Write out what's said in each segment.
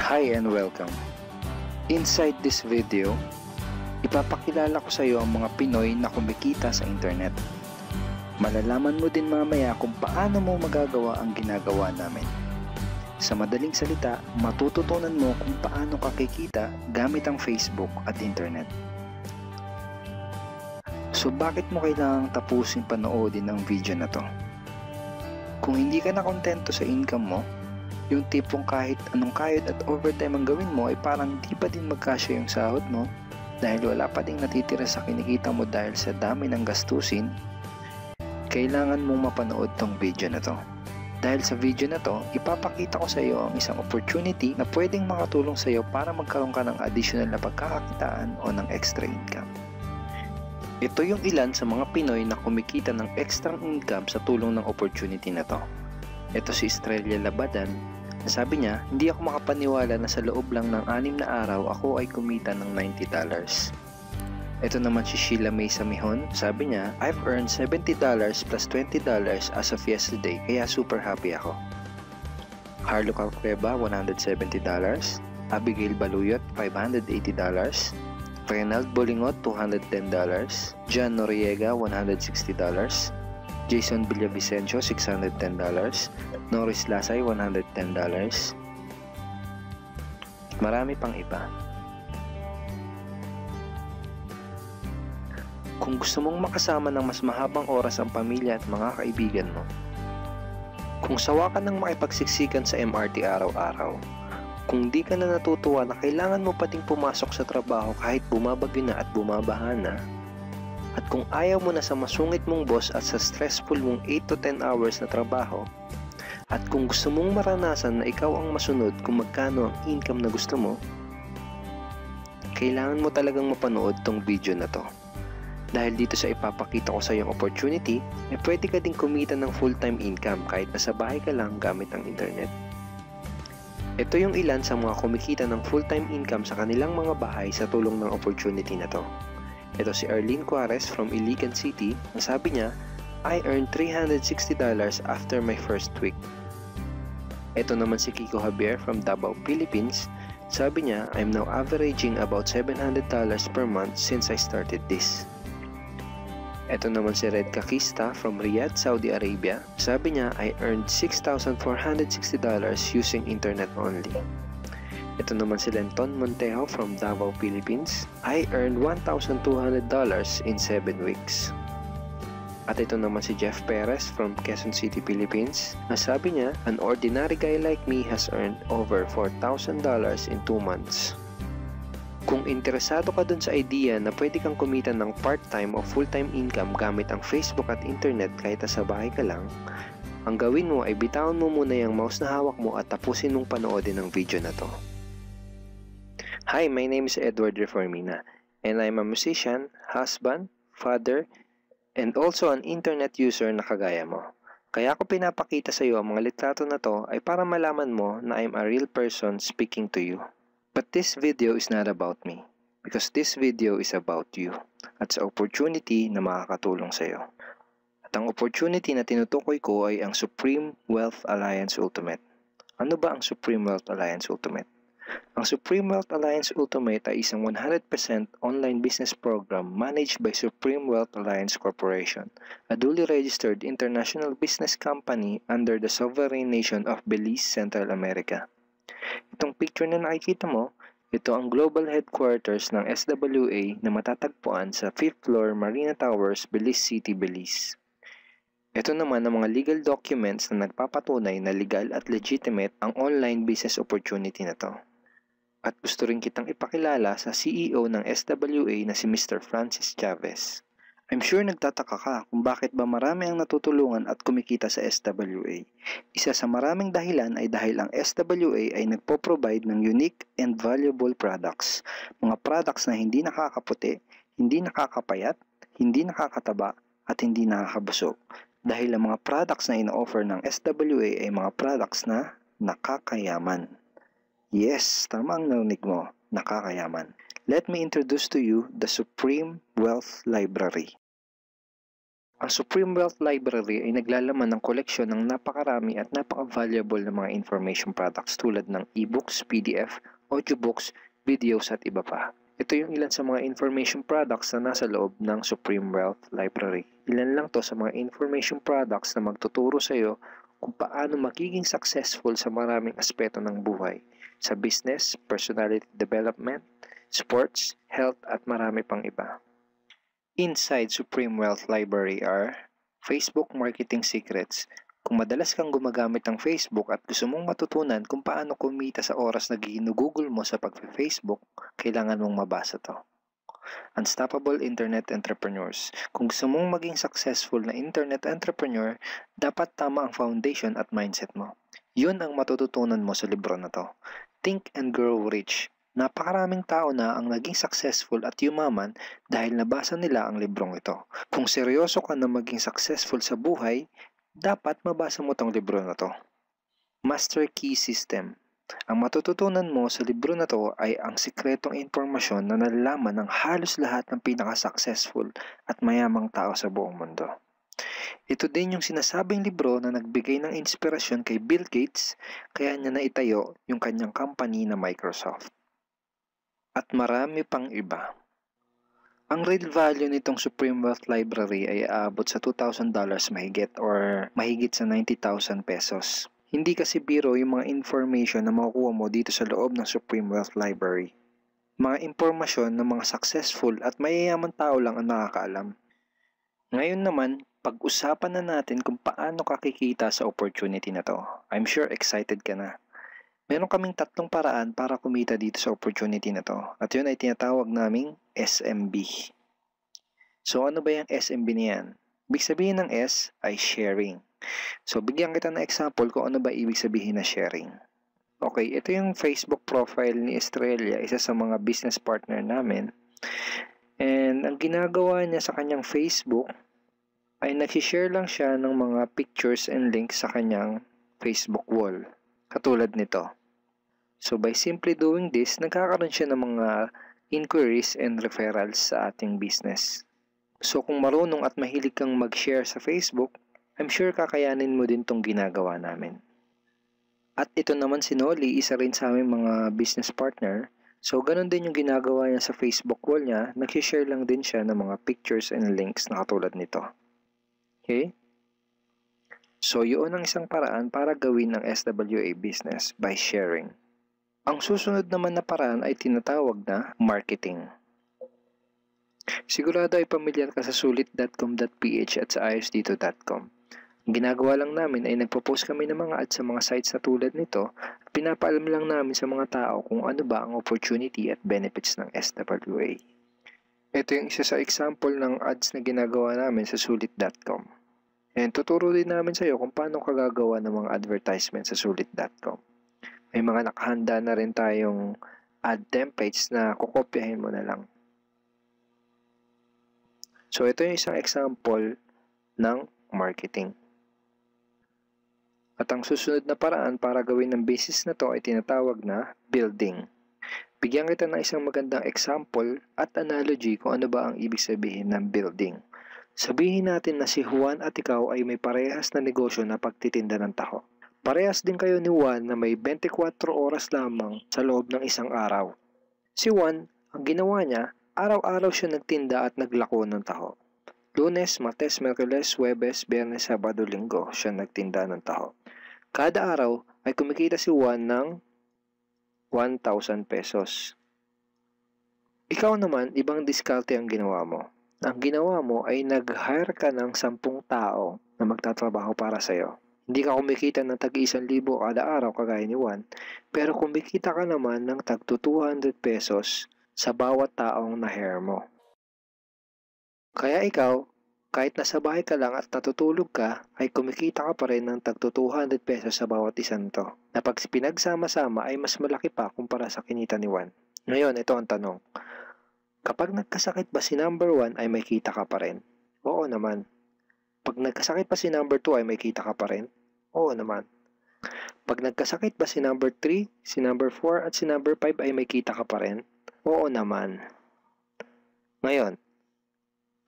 Hi and welcome. Inside this video, ipapakilala ko sa iyo ang mga Pinoy na kumikita sa internet. Malalaman mo din mamaya kung paano mo magagawa ang ginagawa namin. Sa madaling salita, matututunan mo kung paano ka kikita gamit ang Facebook at internet. So bakit mo kailangang tapusin panoodin ang video na to? Kung hindi ka na kontento sa income mo, yung tipong kahit anong kayod at overtime ang gawin mo ay parang di pa din magkasya yung sahod mo dahil wala pa ding natitira sa kinikita mo dahil sa dami ng gastusin, kailangan mong mapanood tong video na to. Dahil sa video na to, ipapakita ko sa iyo ang isang opportunity na pwedeng makatulong sa iyo para magkaroon ka ng additional na pagkakakitaan o ng extra income. Ito yung ilan sa mga Pinoy na kumikita ng extra income sa tulong ng opportunity na to. Ito si Estrella Labadan. Sabi niya, hindi ako makapaniwala na sa loob lang ng 6 na araw ako ay kumita ng $90. Ito naman si Sheila May Samihon. Sabi niya, I've earned $70 plus $20 as of yesterday kaya super happy ako. Harlo Calcreba, $170. Abigail Baluyot, $580. Renald Bolingot, $210. John Noriega, $160. Jason Villavicencio, $610. Norris Lasay, $110. Marami pang iba. Kung gusto mong makasama ng mas mahabang oras ang pamilya at mga kaibigan mo, kung sawa ka ng makipagsiksikan sa MRT araw-araw, kung di ka na natutuwa na kailangan mo pating pumasok sa trabaho kahit bumabagyo na at bumabaha na, at kung ayaw mo na sa masungit mong boss at sa stressful mong 8 to 10 hours na trabaho, at kung gusto mong maranasan na ikaw ang masunod kung magkano ang income na gusto mo, kailangan mo talagang mapanood tong video na to. Dahil dito sa ipapakita ko sa iyong opportunity, pwede ka ding kumita ng full-time income kahit nasa bahay ka lang gamit ang internet. Ito yung ilan sa mga kumikita ng full-time income sa kanilang mga bahay sa tulong ng opportunity na to. Ito si Arlene Juarez from Iligan City. Ang sabi niya, I earned $360 after my first week. Ito naman si Kiko Javier from Davao, Philippines. Sabi niya, I'm now averaging about $700 per month since I started this. Ito naman si Red Kakista from Riyadh, Saudi Arabia. Sabi niya, I earned $6,460 using internet only. Ito naman si Lenton Montejo from Davao, Philippines. I earned $1,200 in 7 weeks. At ito naman si Jeff Perez from Quezon City, Philippines. Nasabi niya, an ordinary guy like me has earned over $4,000 in 2 months. Kung interesado ka dun sa idea na pwede kang kumita ng part-time o full-time income gamit ang Facebook at internet kahit sa bahay ka lang, ang gawin mo ay bitawan mo muna yung mouse na hawak mo at tapusin mong panoodin ang video na to. Hi, my name is Edward Reformina, and I'm a musician, husband, father, and also an internet user na kagaya mo. Kaya ako pinapakita sa iyo ang mga litrato na to ay para malaman mo na I'm a real person speaking to you. But this video is not about me, because this video is about you at sa opportunity na makakatulong sa iyo. At ang opportunity na tinutukoy ko ay ang Supreme Wealth Alliance Ultimate. Ano ba ang Supreme Wealth Alliance Ultimate? Ang Supreme Wealth Alliance Ultimate ay isang 100% online business program managed by Supreme Wealth Alliance Corporation, a duly registered international business company under the sovereign nation of Belize, Central America. Itong picture na nakikita mo, ito ang global headquarters ng SWA na matatagpuan sa 5th floor Marina Towers, Belize City, Belize. Ito naman ang mga legal documents na nagpapatunay na legal at legitimate ang online business opportunity na to. At gusto rin kitang ipakilala sa CEO ng SWA na si Mr. Francis Chavez. I'm sure nagtataka ka kung bakit ba marami ang natutulungan at kumikita sa SWA. Isa sa maraming dahilan ay dahil ang SWA ay nagpo-provide ng unique and valuable products. Mga products na hindi nakakaputi, hindi nakakapayat, hindi nakakataba, at hindi nakakabusog. Dahil ang mga products na ino-offer ng SWA ay mga products na nakakayaman. Yes, tama ang narinig mo, nakakayaman. Let me introduce to you the Supreme Wealth Library. Ang Supreme Wealth Library ay naglalaman ng koleksyon ng napakarami at napaka-valuable na mga information products tulad ng e-books, PDF, audiobooks, videos at iba pa. Ito yung ilan sa mga information products na nasa loob ng Supreme Wealth Library. Ilan lang to sa mga information products na magtuturo sa iyo kung paano magiging successful sa maraming aspeto ng buhay, sa business, personality development, sports, health at marami pang iba. Inside Supreme Wealth Library are Facebook Marketing Secrets. Kung madalas kang gumagamit ng Facebook at gusto mong matutunan kung paano kumita sa oras na ginugugol mo sa pag-Facebook, kailangan mong mabasa to. Unstoppable Internet Entrepreneurs. Kung gusto mong maging successful na internet entrepreneur, dapat tama ang foundation at mindset mo. Yun ang matututunan mo sa libro na to. Think and Grow Rich. Napakaraming tao na ang naging successful at yumaman dahil nabasa nila ang librong ito. Kung seryoso ka na maging successful sa buhay, dapat mabasa mo tong libro na to. Master Key System. Ang matututunan mo sa libro na to ay ang sikretong impormasyon na nalalaman ng halos lahat ng pinaka-successful at mayamang tao sa buong mundo. Ito din yung sinasabing libro na nagbigay ng inspirasyon kay Bill Gates kaya niya naitayo yung kanyang company na Microsoft. At marami pang iba. Ang real value nitong Supreme Wealth Library ay aabot sa $2,000 mahigit or mahigit sa 90,000 pesos. Hindi kasi biro yung mga information na makukuha mo dito sa loob ng Supreme Wealth Library. Mga impormasyon ng mga successful at mayayaman tao lang ang nakakaalam. Ngayon naman, pag-usapan na natin kung paano ka kikita sa opportunity na to. I'm sure excited ka na. Meron kaming 3 paraan para kumita dito sa opportunity na to. At yun ay tinatawag naming SMB. So ano ba yung SMB niyan? Ibig sabihin ng S ay sharing. So bigyan kita ng example kung ano ba ibig sabihin na sharing. Okay, ito yung Facebook profile ni Estrella, isa sa mga business partner namin. And ang ginagawa niya sa kanyang Facebook ay nag-share lang siya ng mga pictures and links sa kanyang Facebook wall. Katulad nito. So by simply doing this, nagkakaroon siya ng mga inquiries and referrals sa ating business. So kung marunong at mahilig kang mag-share sa Facebook, I'm sure kakayanin mo din tong ginagawa namin. At ito naman si Nolly, isa rin sa aming mga business partner. So ganun din yung ginagawa niya sa Facebook wall niya, nag-share lang din siya ng mga pictures and links na katulad nito. Okay? So, yun ang isang paraan para gawin ang SWA business by sharing. Ang susunod naman na paraan ay tinatawag na marketing. Sigurado ay pamilyar ka sa sulit.com.ph at sa ayosdito.com. Ang ginagawa lang namin ay nagpo-post kami ng mga ads sa mga sites na tulad nito at pinapaalam lang namin sa mga tao kung ano ba ang opportunity at benefits ng SWA. Ito yung isa sa example ng ads na ginagawa namin sa sulit.com. And tuturo din namin sa iyo kung paano ka gagawa ng mga advertisement sa sulit.com. May mga nakahanda na rin tayong ad templates na kukopyahin mo na lang. So ito yung isang example ng marketing. At ang susunod na paraan para gawin ng business na to ay tinatawag na building. Bigyan kita ng isang magandang example at analogy kung ano ba ang ibig sabihin ng building. Sabihin natin na si Juan at ikaw ay may parehas na negosyo na pagtitinda ng taho. Parehas din kayo ni Juan na may 24 oras lamang sa loob ng isang araw. Si Juan, ang ginawa niya, araw-araw siya nagtinda at naglako ng taho. Lunes, Martes, Miyerkules, Huwebes, Biyernes, Sabado, Linggo siya nagtinda ng taho. Kada araw ay kumikita si Juan ng 1,000 pesos. Ikaw naman, ibang diskarte ang ginawa mo. Ang ginawa mo ay nag-hire ka ng 10 tao na magtatrabaho para sa'yo. Hindi ka kumikita ng tag-1,000 kada araw kagaya ni Juan, pero kumikita ka naman ng tag 200 pesos sa bawat taong na-hire mo. Kaya ikaw, kahit nasa bahay ka lang at natutulog ka, ay kumikita ka pa rin ng tag 200 pesos sa bawat isang to, na pag pinagsama-sama ay mas malaki pa kumpara sa kinita ni Juan. Ngayon, ito ang tanong. Kapag nagkasakit ba si number 1 ay may kita ka pa rin? Oo naman. Pag nagkasakit pa si number 2 ay may kita ka pa rin? Oo naman. Pag nagkasakit ba si number 3, si number 4 at si number 5 ay may kita ka pa rin? Oo naman. Ngayon,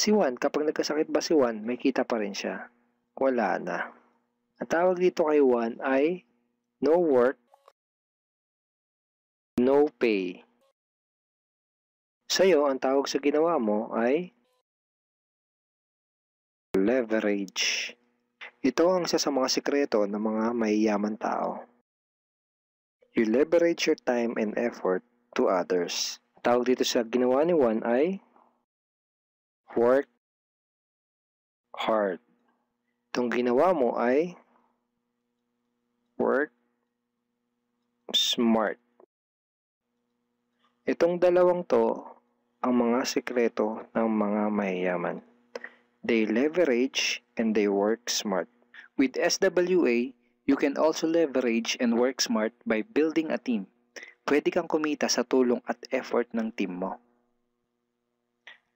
Si Juan, kapag nagkasakit ba si Juan, may kita pa rin siya? Wala na. Ang tawag dito kay Juan ay no work, no pay. Sa'yo, ang tawag sa ginawa mo ay leverage. Ito ang isa sa mga sikreto ng mga mayayaman tao. You leverage your time and effort to others. Tawag dito sa ginawa ni Juan ay work hard. Itong ginawa mo ay work smart. Itong dalawang to ang mga sikreto ng mga mayayaman. They leverage and they work smart. With SWA, you can also leverage and work smart by building a team. Pwede kang kumita sa tulong at effort ng team mo.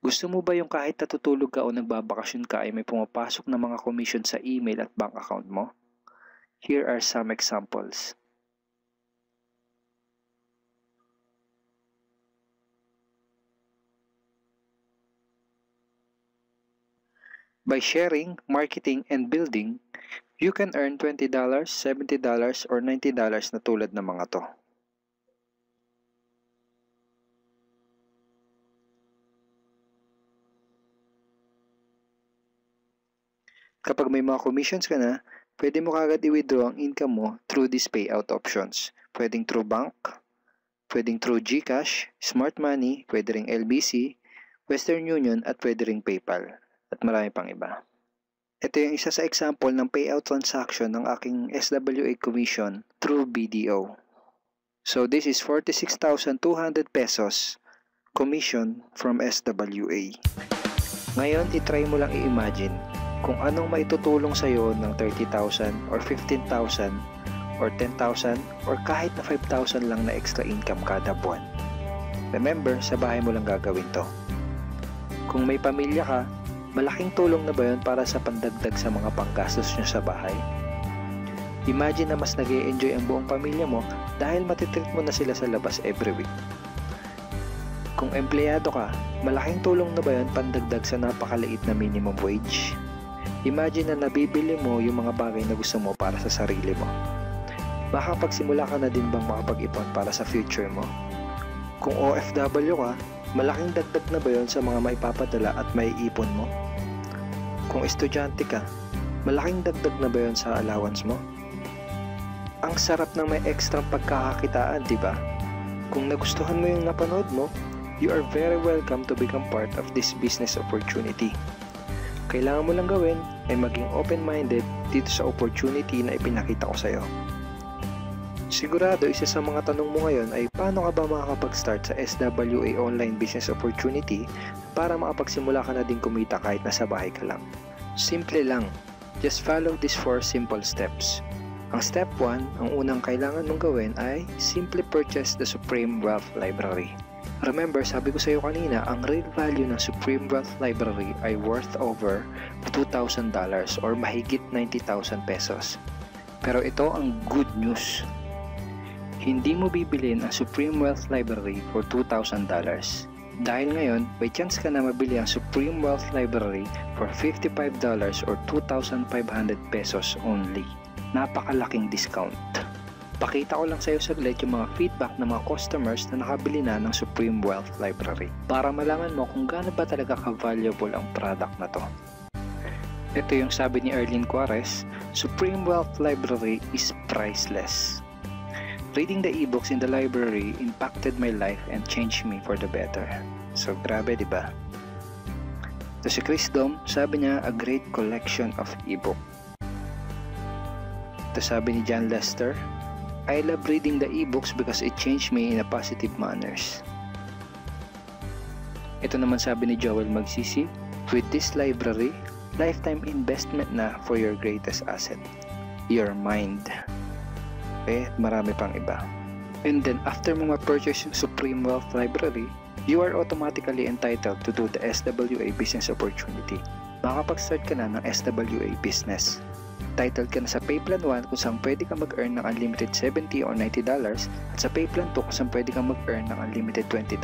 Gusto mo ba yung kahit natutulog ka o nagbabakasyon ka ay may pumapasok na mga commission sa email at bank account mo? Here are some examples. By sharing, marketing, and building, you can earn $20, $70, or $90 na tulad ng mga to. Kapag may mga commissions ka na, pwede mo kagad i-withdraw ang income mo through these payout options. Pwedeng through bank, pwedeng through GCash, Smart Money, pwede ring LBC, Western Union, at pwede ring PayPal. At marami pang iba. Ito yung isa sa example ng payout transaction ng aking SWA commission through BDO. So this is 46,200 pesos commission from SWA. Ngayon, itry mo lang i-imagine kung anong maitutulong sa'yo ng 30,000 or 15,000 or 10,000 or kahit na 5,000 lang na extra income kada buwan. Remember, sa bahay mo lang gagawin to. Kung may pamilya ka, malaking tulong na ba yun para sa pandagdag sa mga panggastos nyo sa bahay? Imagine na mas nag-e-enjoy ang buong pamilya mo dahil matitreat mo na sila sa labas every week. Kung empleyado ka, malaking tulong na ba yun pandagdag sa napakaliit na minimum wage? Imagine na nabibili mo yung mga bagay na gusto mo para sa sarili mo. Makapagsimula ka na din bang makapag-ipon para sa future mo? Kung OFW ka, malaking dagdag na ba yun sa mga maipapadala at maiipon mo? Kung estudyante ka, malaking dagdag na ba yun sa allowance mo? Ang sarap ng may extra pagkakakitaan, di ba? Kung nagustuhan mo yung napanood mo, you are very welcome to become part of this business opportunity. Kailangan mo lang gawin ay maging open-minded dito sa opportunity na ipinakita ko sa'yo. Sigurado, isa sa mga tanong mo ngayon ay paano ka ba makakapag-start sa SWA online business opportunity para makapagsimula ka na din kumita kahit nasa bahay ka lang. Simple lang. Just follow these 4 simple steps. Ang step 1, ang unang kailangan mong gawin ay simply purchase the Supreme Wealth Library. Remember, sabi ko sa iyo kanina, ang real value ng Supreme Wealth Library ay worth over $2,000 or mahigit 90,000 pesos. Pero ito ang good news. Hindi mo bibilin ang Supreme Wealth Library for $2,000. Dahil ngayon, may chance ka na mabili ang Supreme Wealth Library for $55 or 2,500 pesos only. Napakalaking discount. Pakita ko lang sa iyo saglit yung mga feedback ng mga customers na nakabili na ng Supreme Wealth Library para malaman mo kung gaano ba talaga ka-valuable ang product na to. Ito yung sabi ni Erlene Cuares, Supreme Wealth Library is priceless. Reading the ebooks in the library impacted my life and changed me for the better. So grabe, di ba? Ito si Chris Dom, sabi niya, a great collection of ebook. Ito sabi ni John Lester, I love reading the ebooks because it changed me in a positive manners. Ito naman sabi ni Joel Magsisi, with this library, lifetime investment na for your greatest asset, your mind. Marami pang iba. And then after mo ma-purchase yung Supreme Wealth Library, you are automatically entitled to do the SWA business opportunity. Makapag-start ka na ng SWA business. Titled ka na sa Payplan 1 kung saan pwede ka mag-earn ng unlimited $70 or $90 at sa Payplan 2 kung saan pwede ka mag-earn ng unlimited $20.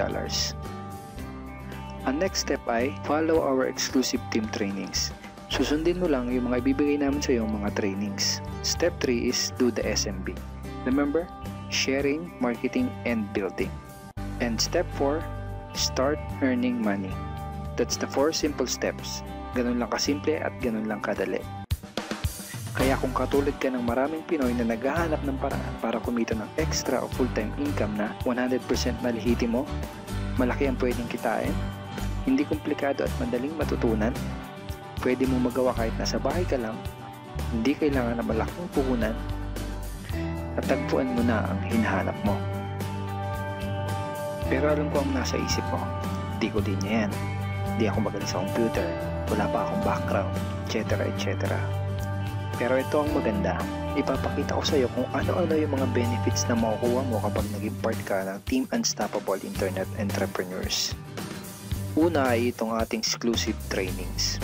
Ang next step ay follow our exclusive team trainings. Susundin mo lang yung mga ibibigay namin sa iyo mga trainings. Step 3 is do the SMB. Remember, sharing, marketing, and building. And step 4, start earning money. That's the 4 simple steps. Ganun lang kasimple at ganun lang kadali. Kaya kung katulad ka ng maraming Pinoy na naghahanap ng paraan para kumita ng extra o full-time income na 100% malihiti mo, malaki ang pwedeng kitain, hindi komplikado at madaling matutunan, pwede mong magawa kahit nasa bahay ka lang, hindi kailangan na malaking puhunan, at tagpuan mo na ang hinahanap mo. Pero alam ko ang nasa isip mo, di ko din yan. Di ako magaling sa computer, wala pa akong background, etc. etc. Pero ito ang maganda, ipapakita ko sa iyo kung ano-ano yung mga benefits na makukuha mo kapag naging part ka ng Team Unstoppable Internet Entrepreneurs. Una ay itong ating exclusive trainings.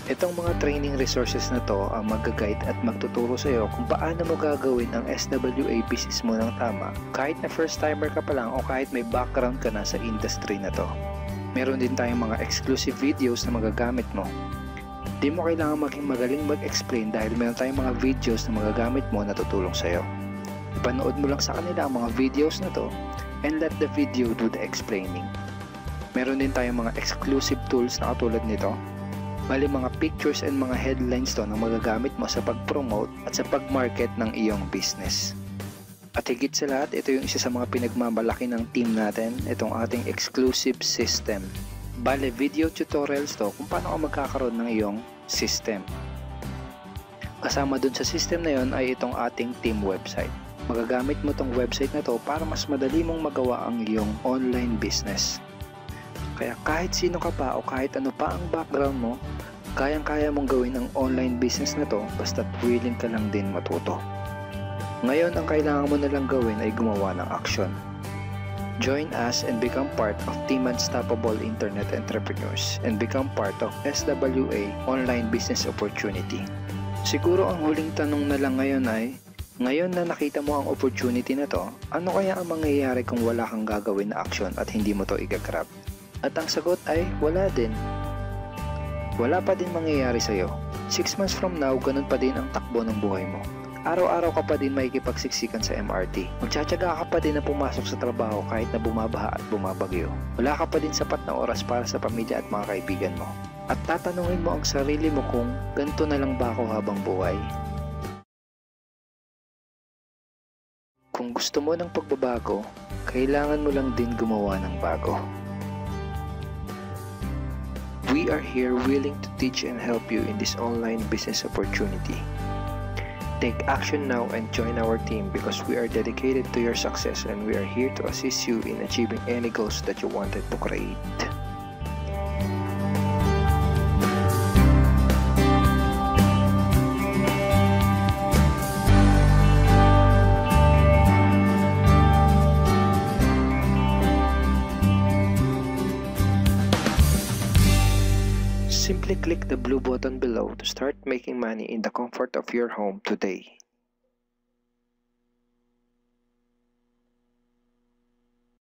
Itong mga training resources na to ang mag-guide at magtuturo sa iyo kung paano mo gagawin ang SWA business mo ng tama kahit na first timer ka pa lang o kahit may background ka na sa industry na to. Meron din tayong mga exclusive videos na magagamit mo. Di mo kailangan maging magaling mag-explain dahil meron tayong mga videos na magagamit mo na tutulong sa iyo. Ipanood mo lang sa kanila ang mga videos na to and let the video do the explaining. Meron din tayong mga exclusive tools na katulad nito. Bali mga pictures and mga headlines to na magagamit mo sa pag-promote at sa pag-market ng iyong business. At higit sa lahat, ito yung isa sa mga pinagmamalaki ng team natin, itong ating exclusive system. Bali video tutorials to kung paano ka magkakaroon ng iyong system. Kasama dun sa system na yon ay itong ating team website. Magagamit mo tong website na to para mas madali mong magawa ang iyong online business. Kaya kahit sino ka pa o kahit ano pa ang background mo, kayang-kaya mong gawin ang online business na to basta't willing ka lang din matuto. Ngayon ang kailangan mo na lang gawin ay gumawa ng action. Join us and become part of Team Unstoppable Internet Entrepreneurs and become part of SWA Online Business Opportunity. Siguro ang huling tanong na lang ngayon ay, ngayon na nakita mo ang opportunity na to, ano kaya ang mangyayari kung wala kang gagawin na action at hindi mo to igagrab? At ang sagot ay wala din. Wala pa din mangyayari sa'yo. 6 months from now, ganun pa din ang takbo ng buhay mo. Araw-araw ka pa din makikipagsiksikan sa MRT. Magtsatsaga ka pa din na pumasok sa trabaho kahit na bumabaha at bumabagyo. Wala ka pa din sapat na oras para sa pamilya at mga kaibigan mo. At tatanungin mo ang sarili mo kung ganito na lang ba ako habang buhay? Kung gusto mo ng pagbabago, kailangan mo lang din gumawa ng bago. We are here willing to teach and help you in this online business opportunity. Take action now and join our team because we are dedicated to your success and we are here to assist you in achieving any goals that you wanted to create. Simply click the blue button below to start making money in the comfort of your home today.